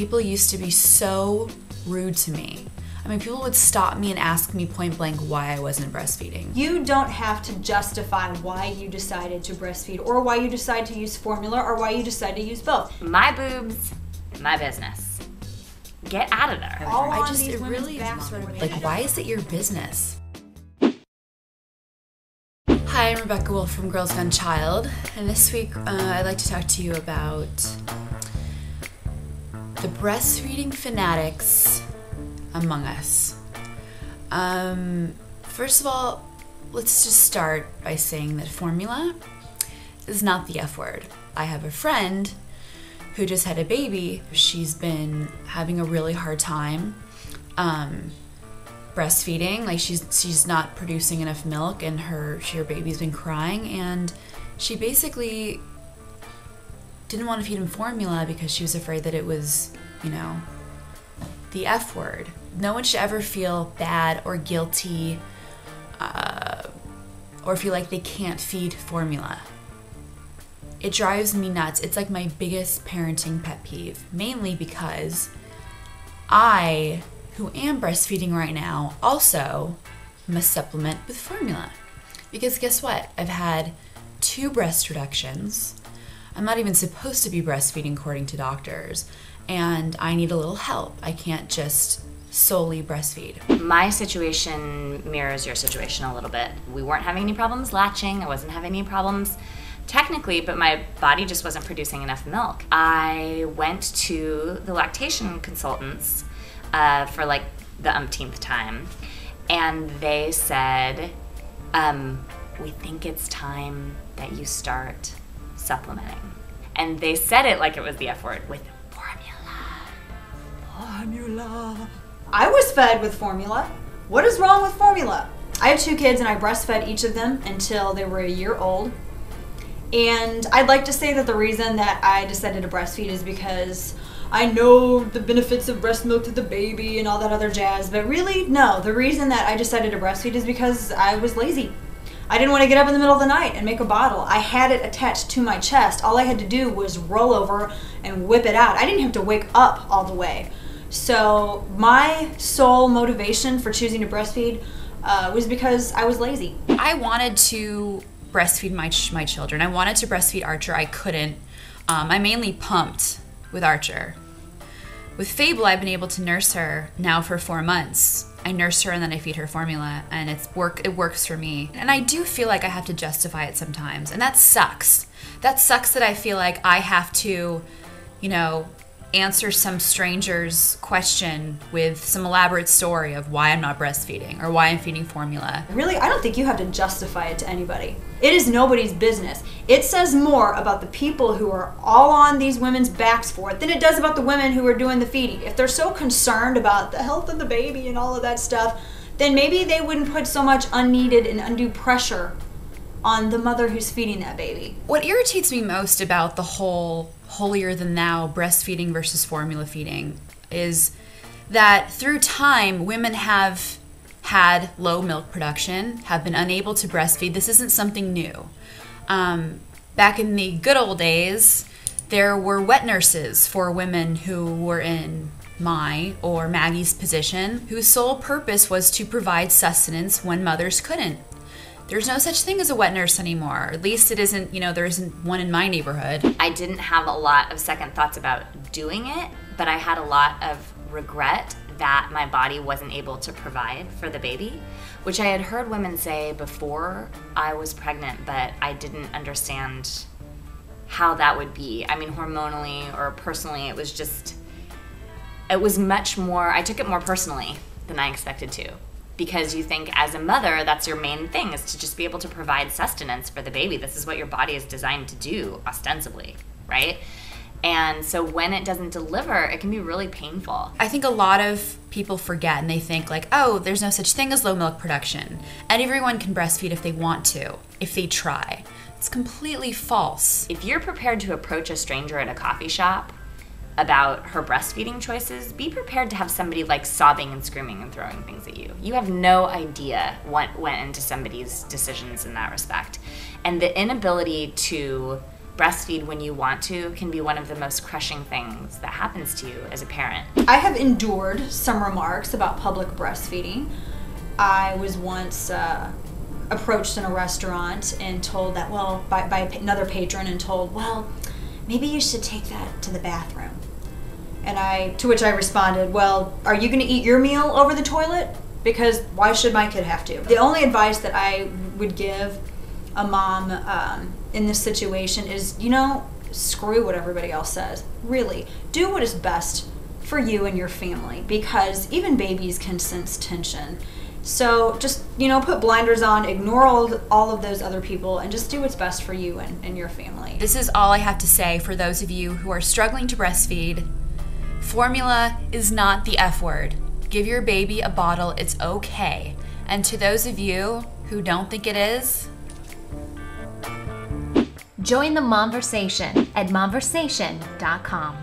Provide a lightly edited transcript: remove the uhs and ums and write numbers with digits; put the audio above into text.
people used to be so rude to me. I mean, people would stop me and ask me point blank why I wasn't breastfeeding. You don't have to justify why you decided to breastfeed or why you decide to use formula or why you decide to use both. My boobs, my business. Get out of there. All on it these women's really backs more than like, anything. why is it your business? Hi, I'm Rebecca Wolf from Girls Gone Child, and this week I'd like to talk to you about the breastfeeding fanatics among us. First of all, let's just start by saying that formula is not the F word. I have a friend who just had a baby. She's been having a really hard time breastfeeding. Like she's not producing enough milk, and her baby's been crying, and she basically didn't want to feed him formula because she was afraid that it was, you know, the F word. No one should ever feel bad or guilty or feel like they can't feed formula. It drives me nuts. It's like my biggest parenting pet peeve, mainly because I, who am breastfeeding right now, also must supplement with formula. Because guess what? I've had 2 breast reductions. I'm not even supposed to be breastfeeding according to doctors, and I need a little help. I can't just solely breastfeed. My situation mirrors your situation a little bit. We weren't having any problems latching. I wasn't having any problems technically, but my body just wasn't producing enough milk. I went to the lactation consultants for like the umpteenth time, and they said, we think it's time that you start supplementing. And they said it like it was the F word, with formula. Formula. I was fed with formula. What is wrong with formula? I have 2 kids and I breastfed each of them until they were a year old. And I'd like to say that the reason that I decided to breastfeed is because I know the benefits of breast milk to the baby and all that other jazz, but really, no. The reason that I decided to breastfeed is because I was lazy. I didn't want to get up in the middle of the night and make a bottle. I had it attached to my chest. All I had to do was roll over and whip it out. I didn't have to wake up all the way. So my sole motivation for choosing to breastfeed was because I was lazy. I wanted to breastfeed my children. I wanted to breastfeed Archer. I couldn't. I mainly pumped with Archer. With Fable, I've been able to nurse her now for 4 months. I nurse her and then I feed her formula, and it works for me. And I do feel like I have to justify it sometimes, and that sucks. That sucks that I feel like I have to, you know, answer some stranger's question with some elaborate story of why I'm not breastfeeding or why I'm feeding formula. Really, I don't think you have to justify it to anybody. It is nobody's business. It says more about the people who are all on these women's backs for it than it does about the women who are doing the feeding. If they're so concerned about the health of the baby and all of that stuff, then maybe they wouldn't put so much unneeded and undue pressure on the mother who's feeding that baby. What irritates me most about the whole holier than thou breastfeeding versus formula feeding is that through time, women have had low milk production, have been unable to breastfeed. This isn't something new. Back in the good old days, there were wet nurses for women who were in my or Maggie's position, whose sole purpose was to provide sustenance when mothers couldn't. There's no such thing as a wet nurse anymore. At least it isn't, you know, there isn't one in my neighborhood. I didn't have a lot of second thoughts about doing it, but I had a lot of regret that my body wasn't able to provide for the baby, which I had heard women say before I was pregnant, but I didn't understand how that would be. I mean, hormonally or personally, it was much more, I took it more personally than I expected to. Because you think as a mother, that's your main thing, is to just be able to provide sustenance for the baby. This is what your body is designed to do, ostensibly, right? And so when it doesn't deliver, it can be really painful. I think a lot of people forget, and they think like, oh, there's no such thing as low milk production, and everyone can breastfeed if they want to, if they try. It's completely false. If you're prepared to approach a stranger at a coffee shop about her breastfeeding choices, be prepared to have somebody like sobbing and screaming and throwing things at you. You have no idea what went into somebody's decisions in that respect. And the inability to breastfeed when you want to can be one of the most crushing things that happens to you as a parent. I have endured some remarks about public breastfeeding. I was once approached in a restaurant and told that, well, by another patron, and told, well, maybe you should take that to the bathroom. And to which I responded, well, are you going to eat your meal over the toilet? Because why should my kid have to? The only advice that I would give a mom in this situation is, screw what everybody else says. Really, do what is best for you and your family, because even babies can sense tension. So just, put blinders on, ignore all of those other people, and just do what's best for you and your family. This is all I have to say for those of you who are struggling to breastfeed. Formula is not the F word. Give your baby a bottle, it's okay. And to those of you who don't think it is, join the Momversation at momversation.com.